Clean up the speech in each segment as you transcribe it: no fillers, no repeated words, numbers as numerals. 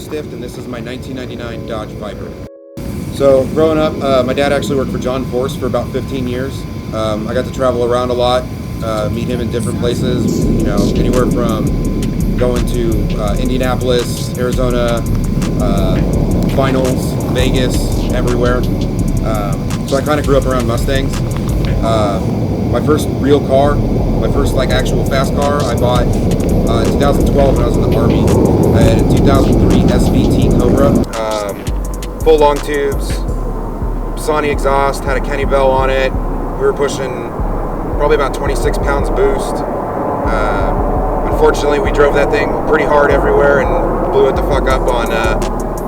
stiffed, and this is my 1999 Dodge Viper. So growing up, my dad actually worked for John Force for about 15 years. I got to travel around a lot, meet him in different places, you know, anywhere from going to Indianapolis, Arizona, finals, Vegas, everywhere. So I kind of grew up around Mustangs. My first real car, my first like actual fast car, I bought in 2012 when I was in the Army. I had a 2003 SVT Cobra. Full long tubes, Sony exhaust, had a Kenny Bell on it. We were pushing probably about 26 pounds boost. Unfortunately, we drove that thing pretty hard everywhere and blew it the fuck up on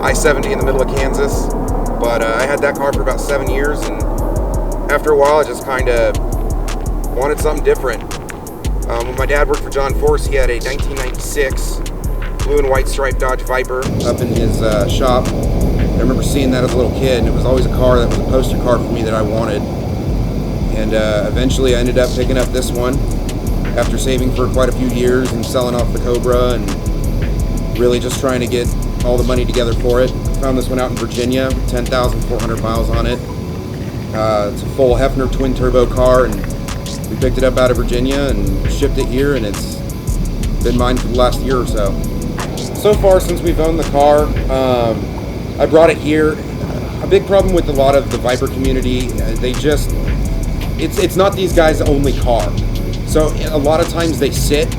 I-70 in the middle of Kansas. But I had that car for about 7 years, and after a while, I just kind of wanted something different. When my dad worked for John Force, he had a 1996 blue and white striped Dodge Viper up in his shop. I remember seeing that as a little kid, and it was always a car that was a poster car for me that I wanted. And eventually I ended up picking up this one after saving for quite a few years and selling off the Cobra and really just trying to get all the money together for it. Found this one out in Virginia, 10,400 miles on it. It's a full Hefner twin turbo car, and we picked it up out of Virginia and shipped it here, and it's been mine for the last year or so. So far since we've owned the car, I brought it here. A big problem with a lot of the Viper community, it's not these guys' only car. So a lot of times they sit.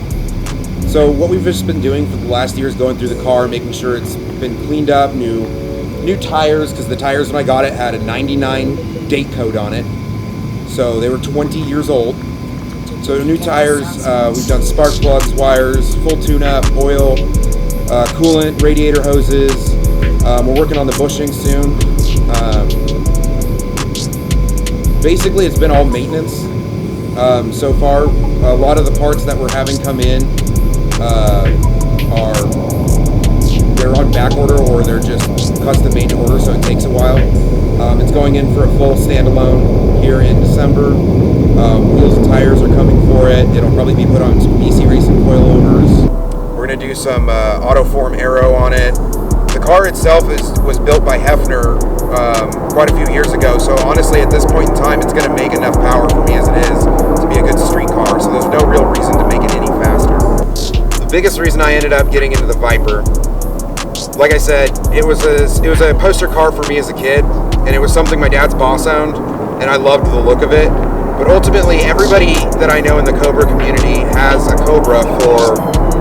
So what we've just been doing for the last year is going through the car, making sure it's been cleaned up, new tires, because the tires when I got it had a 99 date code on it. So they were 20 years old. So new tires, we've done spark plugs, wires, full tune-up, oil, coolant, radiator hoses. We're working on the bushing soon. Basically, it's been all maintenance so far. A lot of the parts that we're having come in they're on back order, or they're just custom made to order, so it takes a while. It's going in for a full standalone here in December. Wheels and tires are coming for it. It'll probably be put on some BC Racing coilovers. We're going to do some Autoform aero on it. The car itself was built by Hefner quite a few years ago, so honestly at this point in time it's going to make enough power for me as it is to be a good street car, so there's no real reason to make it any faster. The biggest reason I ended up getting into the Viper, like I said, it was a poster car for me as a kid, and it was something my dad's boss owned, and I loved the look of it. But ultimately, everybody that I know in the Cobra community has a Cobra for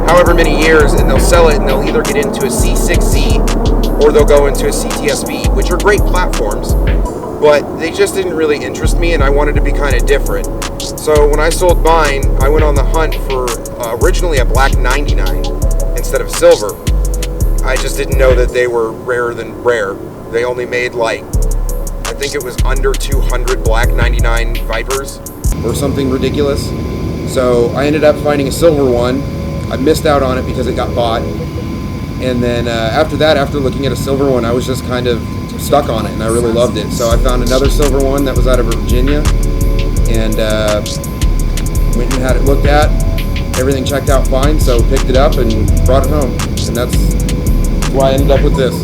however many years, and they'll sell it, and they'll either get into a C6Z or they'll go into a CTSV, which are great platforms, but they just didn't really interest me, and I wanted to be kind of different. So when I sold mine, I went on the hunt for originally a black 99 instead of silver. I just didn't know that they were rarer than rare. They only made like, I think it was under 200 black 99 Vipers or something ridiculous. So I ended up finding a silver one. I missed out on it because it got bought. And then after that, after looking at a silver one, I was just kind of stuck on it, and I really loved it. So I found another silver one that was out of Virginia, and went and had it looked at. Everything checked out fine, so picked it up and brought it home. And that's why I ended up with this.